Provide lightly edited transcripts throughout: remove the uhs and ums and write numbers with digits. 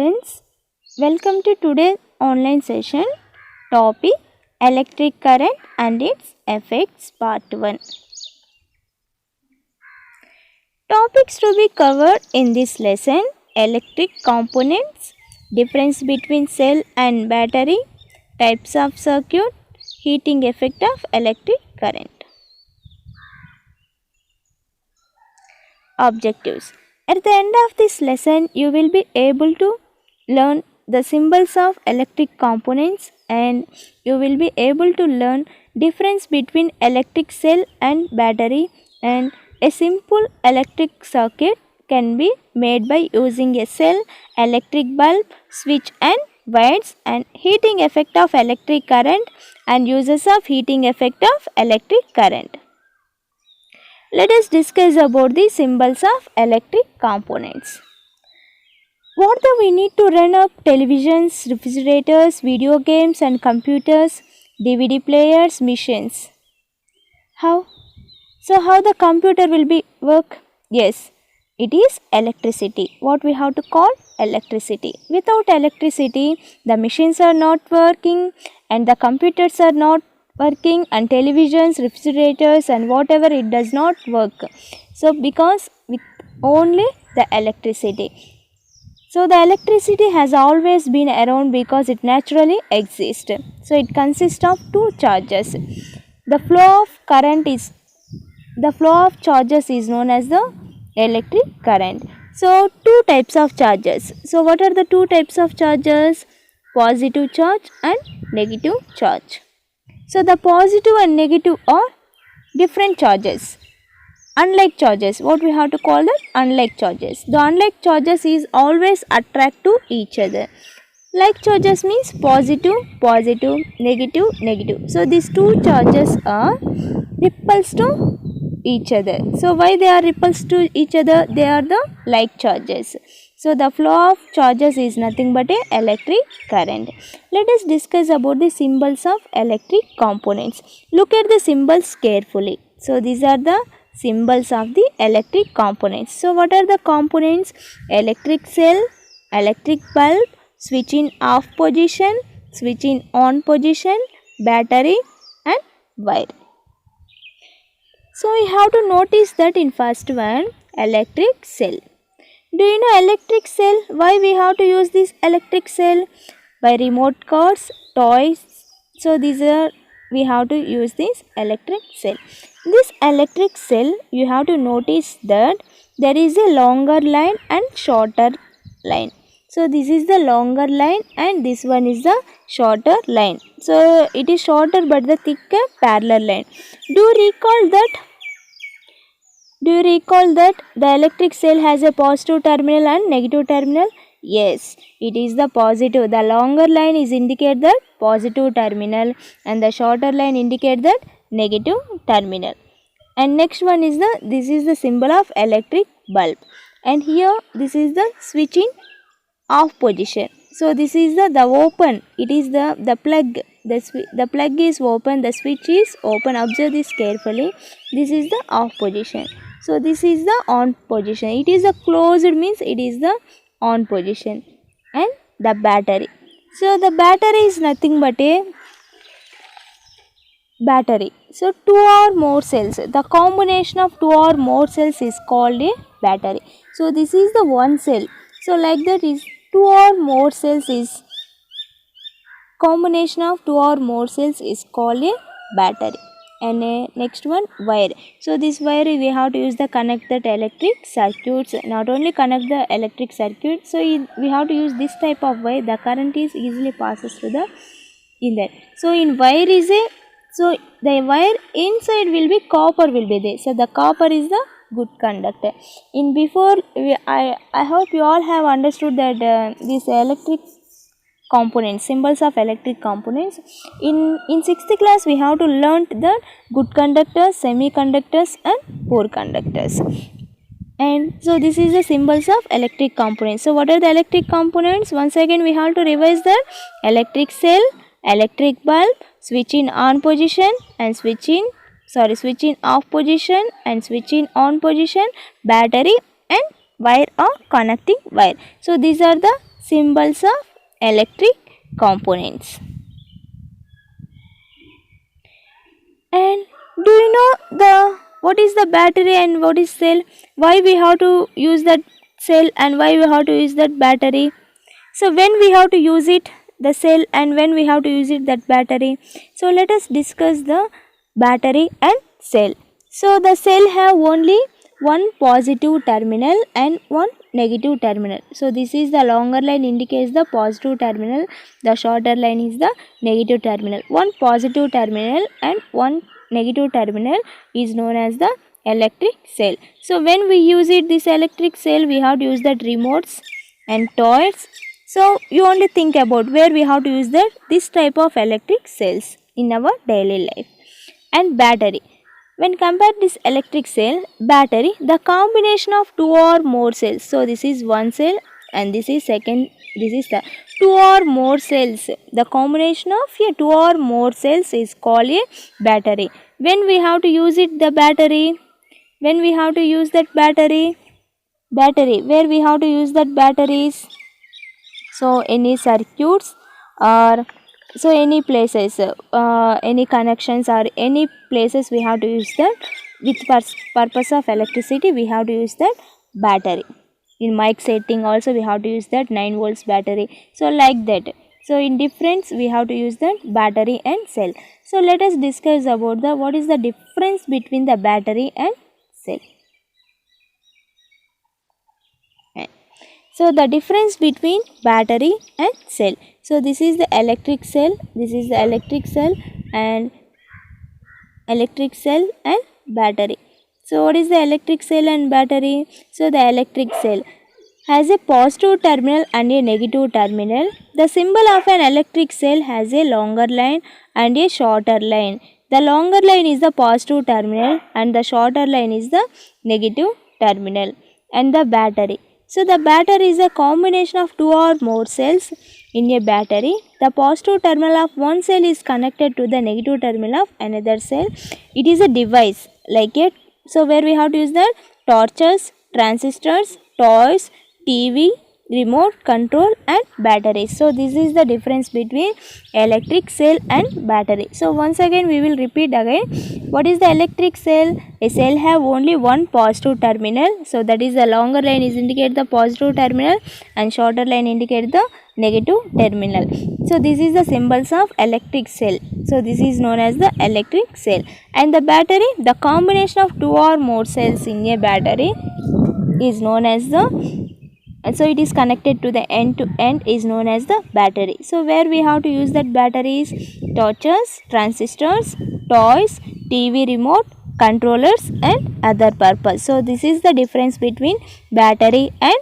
students, welcome to today's online session. Topic Electric current and its effects part 1. Topics to be covered in this lesson: electric components, difference between cell and battery, types of circuit, heating effect of electric current. Objectives. At the end of this lesson, you will be able to learn the symbols of electric components and you will be able to learn difference between electric cell and battery, and a simple electric circuit can be made by using a cell, electric bulb, switch and wires, and heating effect of electric current and uses of heating effect of electric current. Let us discuss about the symbols of electric components. What do we need to run up? Televisions, refrigerators, video games and computers, DVD players, machines. How? So how the computer will be work? Yes, it is electricity. What we have to call electricity. Without electricity, the machines are not working and the computers are not working, and televisions, refrigerators and whatever, it does not work. So because with only the electricity. So the electricity has always been around because it naturally exists. So it consists of two charges. The flow of charges is known as the electric current. So two types of charges. So what are the two types of charges? Positive charge and negative charge. So the positive and negative are different charges. Unlike charges, what we have to call that? Unlike charges. The unlike charges is always attract to each other. Like charges means positive, positive, negative, negative. So these two charges are repulsed to each other. So why they are repulsed to each other? They are the like charges. So the flow of charges is nothing but a electric current. Let us discuss about the symbols of electric components. Look at the symbols carefully. So these are the symbols of the electric components. So what are the components? Electric cell, electric bulb, switch in off position, switch in on position, battery and wire. So we have to notice that in first one, electric cell. Do you know electric cell? Why we have to use this electric cell? By remote cars, toys. So these are, we have to use this electric cell. This electric cell, you have to notice that there is a longer line and shorter line. So this is the longer line and this one is the shorter line. So it is shorter but the thicker parallel line. Do you recall that the electric cell has a positive terminal and negative terminal? Yes, it is the positive. The longer line is indicate the positive terminal and the shorter line indicate that negative terminal. And next one is this is the symbol of electric bulb. And here this is the switch in off position. So this is the open. It is the plug. The plug is open. The switch is open. Observe this carefully. This is the off position. So this is the on position. It is a closed means it is the on position. And the battery. So the battery is nothing but a battery. So two or more cells. The combination of two or more cells is called a battery. So this is the one cell. So like that is two or more cells is combination of two or more cells is called a battery. And next one, wire. So this wire we have to use the connect that electric circuits. Not only connect the electric circuit, so we have to use this type of wire. The current is easily passes through the in there. So in wire is a, so the wire inside will be copper will be there. So the copper is the good conductor. In before I hope you all have understood that this electric components, symbols of electric components. In 6th class we have to learn the good conductors, semiconductors and poor conductors. And so this is the symbols of electric components. So what are the electric components? Once again we have to revise the electric cell, electric bulb, switch in on position and switch in off position and switch in on position, battery and wire or connecting wire. So these are the symbols of electric components. And do you know what is the battery and what is cell? Why we have to use that cell and why we have to use that battery? So when we have to use it, the cell, and when we have to use it, that battery. So let us discuss the battery and cell. So the cell have only one positive terminal and one negative terminal. So this is the longer line indicates the positive terminal, the shorter line is the negative terminal. One positive terminal and one negative terminal is known as the electric cell. So when we use it, this electric cell, we have to use that remotes and toys. So you only think about where we have to use this type of electric cells in our daily life. And battery. When compared this electric cell, battery, the combination of two or more cells. So this is one cell and this is second, this is the two or more cells. The combination of two or more cells is called a battery. When we have to use it, the battery, when we have to use that battery, where we have to use that batteries. So any circuits or so any places, any connections or any places we have to use that with purpose of electricity, we have to use that battery. In mic setting also we have to use that 9 volts battery. So like that. So in difference we have to use that battery and cell. So let us discuss about what is the difference between the battery and cell. So the difference between battery and cell. So this is the electric cell, and battery. So what is the electric cell and battery? So the electric cell has a positive terminal and a negative terminal. The symbol of an electric cell has a longer line and a shorter line. The longer line is the positive terminal and the shorter line is the negative terminal. And the battery. So the battery is a combination of two or more cells in a battery. The positive terminal of one cell is connected to the negative terminal of another cell. It is a device like it. So where we have to use that torches, transistors, toys, TV, remote control and batteries. So this is the difference between electric cell and battery. So once again we will repeat again. What is the electric cell? A cell have only one positive terminal. So that is the longer line is indicate the positive terminal and shorter line indicate the negative terminal. So this is the symbols of electric cell. So this is known as the electric cell. And the battery, the combination of two or more cells in a battery is known as the, and so it is connected to the end to end is known as the battery. So where we have to use that batteries, torches, transistors, toys, TV remote, controllers and other purpose. So this is the difference between battery and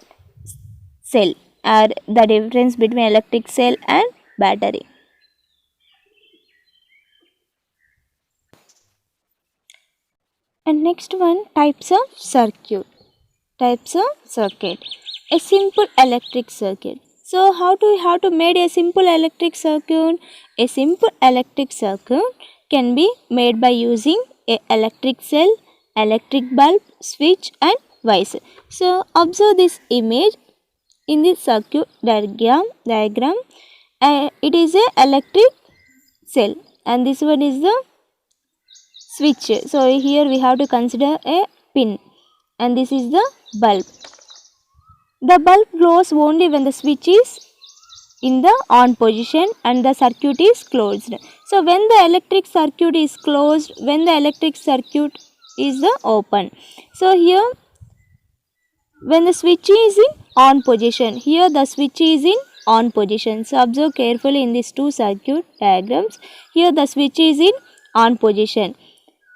cell, or the difference between electric cell and battery. And next one, types of circuit. A simple electric circuit. So how to make a simple electric circuit? A simple electric circuit can be made by using a electric cell, electric bulb, switch and wires. So observe this image in the circuit diagram. It is a electric cell and this one is the switch. So here we have to consider a pin and this is the bulb. The bulb glows only when the switch is in the on position and the circuit is closed. So when the electric circuit is closed, when the electric circuit is the open. So here when the switch is in on position, here the switch is in on position. So observe carefully in these two circuit diagrams. Here the switch is in on position.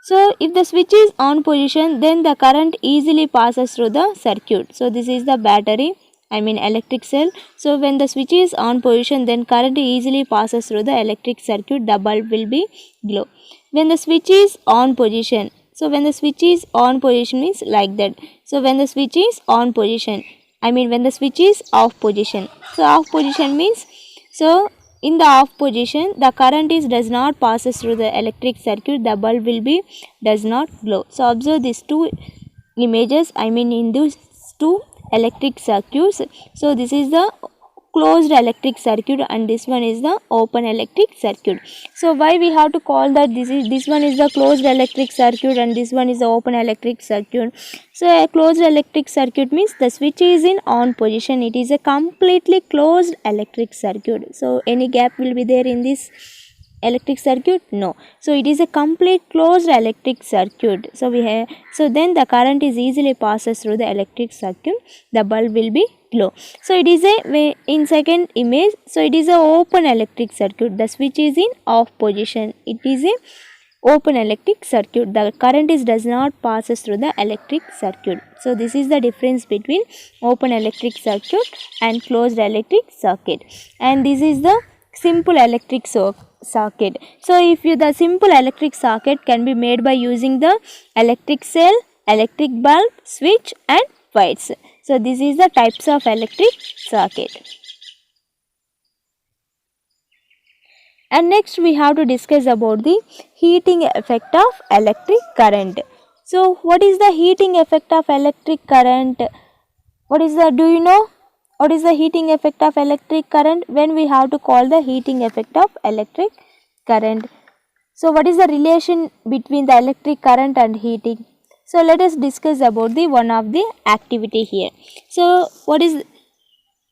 So if the switch is on position, then the current easily passes through the circuit. So this is the battery, electric cell. So when the switch is on position, then current easily passes through the electric circuit, the bulb will be glow. When the switch is on position, so when the switch is on position means like that. So when the switch is on position, when the switch is off position. So off position means, so in the off position, the current does not passes through the electric circuit, the bulb will be does not glow. So observe these two images, in these two electric circuits. So this is the closed electric circuit and this one is the open electric circuit. So why we have to call that this one is the closed electric circuit and this one is the open electric circuit? So a closed electric circuit means the switch is in on position. It is a completely closed electric circuit. So any gap will be there in this electric circuit? No. So it is a complete closed electric circuit. So then the current is easily passes through the electric circuit. The bulb will be glow. So it is in second image. So it is a open electric circuit. The switch is in off position. It is a open electric circuit. The current does not passes through the electric circuit. So this is the difference between open electric circuit and closed electric circuit. And this is the simple electric circuit. So if the simple electric circuit can be made by using the electric cell, electric bulb, switch and wires. So this is the types of electric circuit. And next we have to discuss about the heating effect of electric current. So what is the heating effect of electric current? Do you know? What is the heating effect of electric current? When we have to call the heating effect of electric current. So what is the relation between the electric current and heating? So let us discuss about the one of the activity here. So what is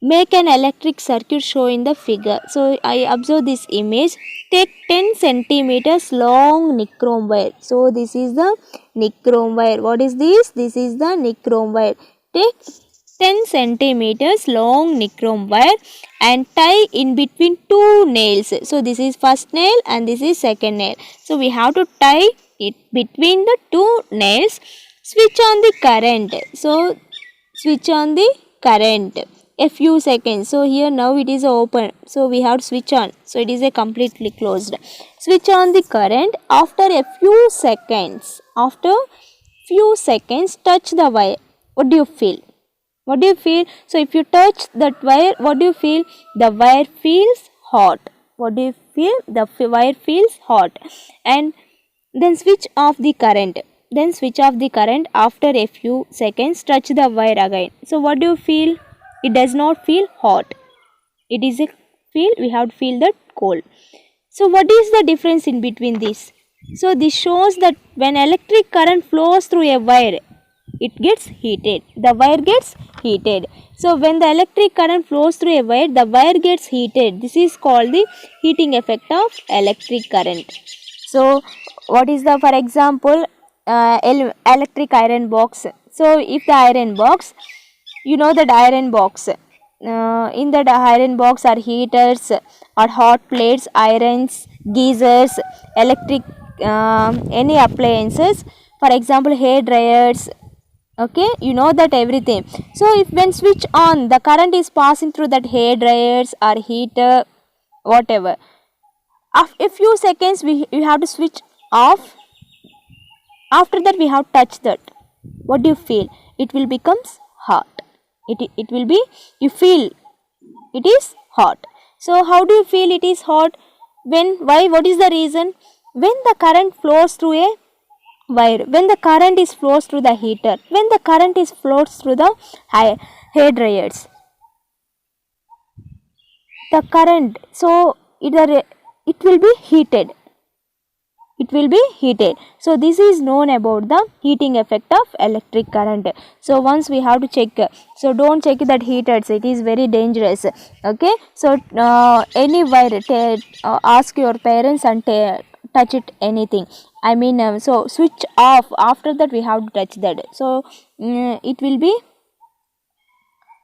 make an electric circuit show in the figure. So I observe this image. Take 10 centimeters long nichrome wire. So this is the nichrome wire. What is this? This is the nichrome wire. Take 10 centimeters long nichrome wire and tie in between two nails. So this is first nail and this is second nail. So we have to tie it between the two nails. Switch on the current. So switch on the current a few seconds. So here now it is open. So we have to switch on. So it is a completely closed. Switch on the current. After a few seconds. Touch the wire. What do you feel? What do you feel? So if you touch that wire, what do you feel? The wire feels hot. What do you feel? The wire feels hot. And then switch off the current. After a few seconds, touch the wire again. So what do you feel? It does not feel hot. It is a feel, we have to feel that cold. So what is the difference in between this? So this shows that when electric current flows through a wire, it gets heated. The wire gets heated. So when the electric current flows through a wire, the wire gets heated. This is called the heating effect of electric current. So what is the, for example, electric iron box. So if the iron box, you know that iron box, in that iron box are heaters or hot plates, irons, geysers, electric any appliances, for example hair dryers. Okay, you know that everything. So if when switch on, the current is passing through that hair dryers or heater, whatever. After a few seconds you have to switch off. After that we have to touch that. What do you feel? It will becomes hot. It will be, you feel it is hot. So how do you feel it is hot? Why? What is the reason? When the current flows through a wire, when the current is flows through the heater, when the current is flows through the hair dryers, the current, so it will be heated. It will be heated. So this is known about the heating effect of electric current. So once we have to check. So don't check that heaters. It is very dangerous. Okay. So any wire, ask your parents and touch it anything. I mean, so switch off. After that we have to touch that. So it will be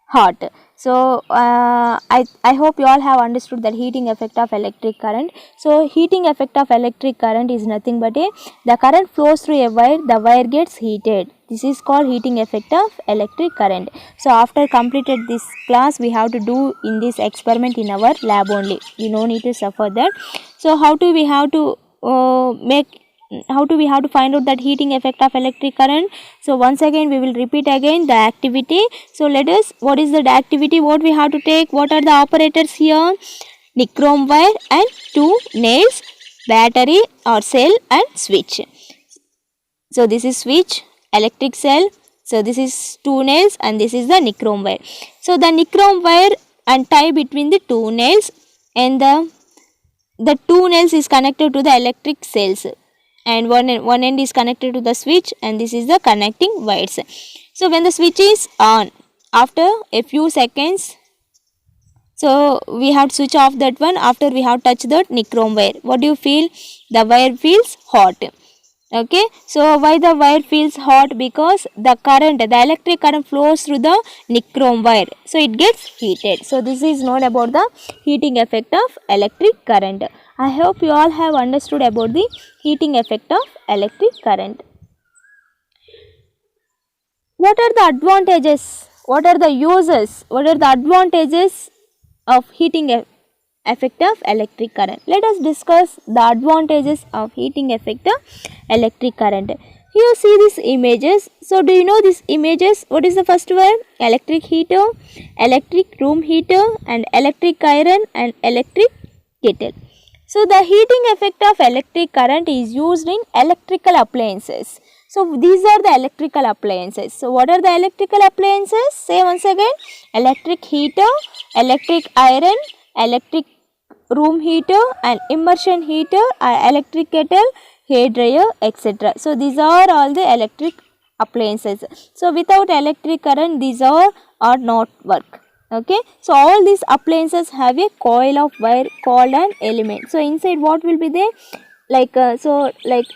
hot. So I hope you all have understood that heating effect of electric current. So heating effect of electric current is nothing but the current flows through a wire, the wire gets heated. This is called heating effect of electric current. So after completed this class, we have to do in this experiment in our lab only. You no need to suffer that. So how do we have to find out that heating effect of electric current? So once again we will repeat again the activity. So let us, what is the activity, what we have to take, what are the operators here? Nichrome wire and two nails, battery or cell and switch. So this is switch, electric cell. So this is two nails and this is the nichrome wire. So the nichrome wire and tie between the two nails, and the two nails is connected to the electric cells, and one end is connected to the switch, and this is the connecting wires. So when the switch is on, after a few seconds, so we have to switch off that one. After we have touched that nichrome wire, what do you feel? The wire feels hot. Okay, so why the wire feels hot? Because the current, the electric current flows through the nichrome wire, so it gets heated. So this is known about the heating effect of electric current. I hope you all have understood about the heating effect of electric current. What are the advantages? What are the uses? What are the advantages of heating effect of electric current? Let us discuss the advantages of heating effect of electric current. Here you see these images. So do you know these images? What is the first one? Electric heater, electric room heater, and electric iron, and electric kettle. So the heating effect of electric current is used in electrical appliances. So these are the electrical appliances. So what are the electrical appliances? Say once again: electric heater, electric iron, electric room heater, and immersion heater, electric kettle, hair dryer, etc. So these are all the electric appliances. So without electric current, these are not work. Okay, so all these appliances have a coil of wire called an element. So inside what will be there? Like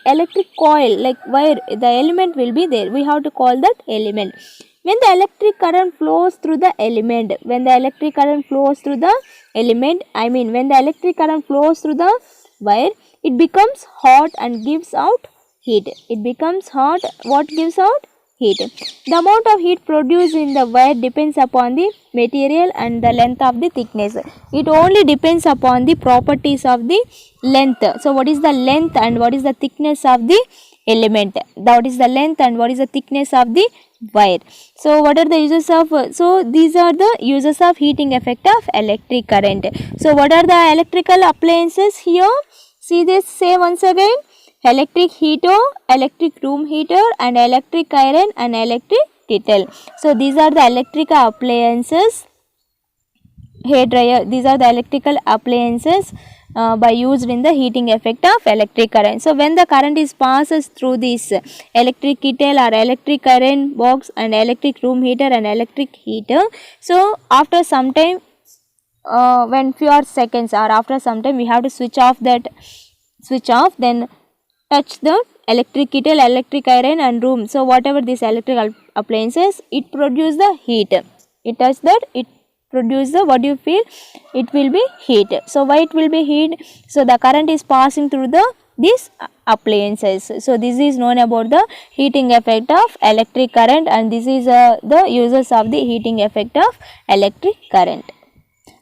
electric coil, like wire, the element will be there. We have to call that element. When the electric current flows through the element, when the electric current flows through the element, when the electric current flows through the wire, it becomes hot and gives out heat. It becomes hot. What gives out? Heat. The amount of heat produced in the wire depends upon the material and the length of the thickness. It only depends upon the properties of the length. So what is the length and what is the thickness of the element? What is the length and what is the thickness of the wire? So what are the uses of, so these are the uses of heating effect of electric current. So what are the electrical appliances here? See this, say once again: electric heater, electric room heater, and electric iron, and electric kettle. So these are the electrical appliances. Hair dryer, these are the electrical appliances by used in the heating effect of electric current. So when the current is passes through this electric kettle or electric iron box and electric room heater and electric heater, so after some time, when few seconds or after some time, we have to switch off, then touch the electric kettle, electric iron, and room. So whatever these electrical appliances, it produce the heat. It touch that, it produce the, what do you feel? It will be heat. So why it will be heat? So the current is passing through these appliances. So this is known about the heating effect of electric current, and this is the uses of the heating effect of electric current.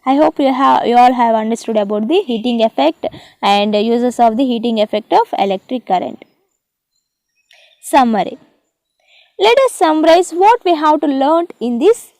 I hope you all have understood about the heating effect and uses of the heating effect of electric current. Summary. Let us summarize what we have to learn in this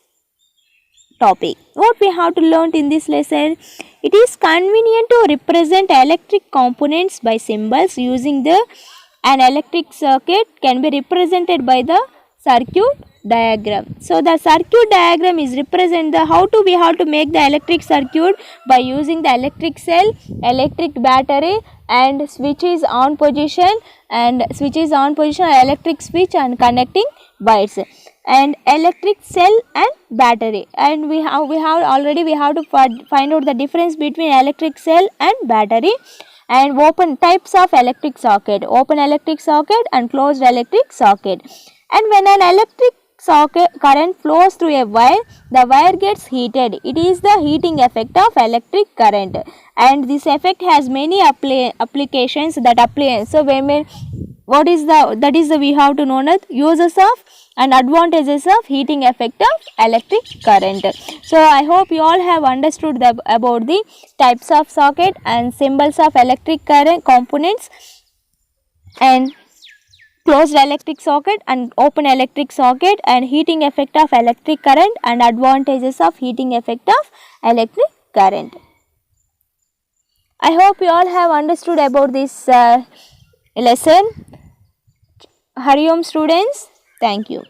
topic. What we have to learn in this lesson: it is convenient to represent electric components by symbols using an electric circuit can be represented by the circuit diagram. So the circuit diagram is represent the we have to make the electric circuit by using the electric cell, electric battery, and switches on position, electric switch and connecting wires, and electric cell and battery. And we have to find out the difference between electric cell and battery, and open types of electric socket, open electric socket and closed electric socket. And when an electric socket current flows through a wire, the wire gets heated. It is the heating effect of electric current, and this effect has many applications that apply. So we have to know that uses of and advantages of heating effect of electric current. So I hope you all have understood about the types of socket and symbols of electric current components, and closed electric socket and open electric socket, and heating effect of electric current and advantages of heating effect of electric current. I hope you all have understood about this lesson. Hari Om students, thank you.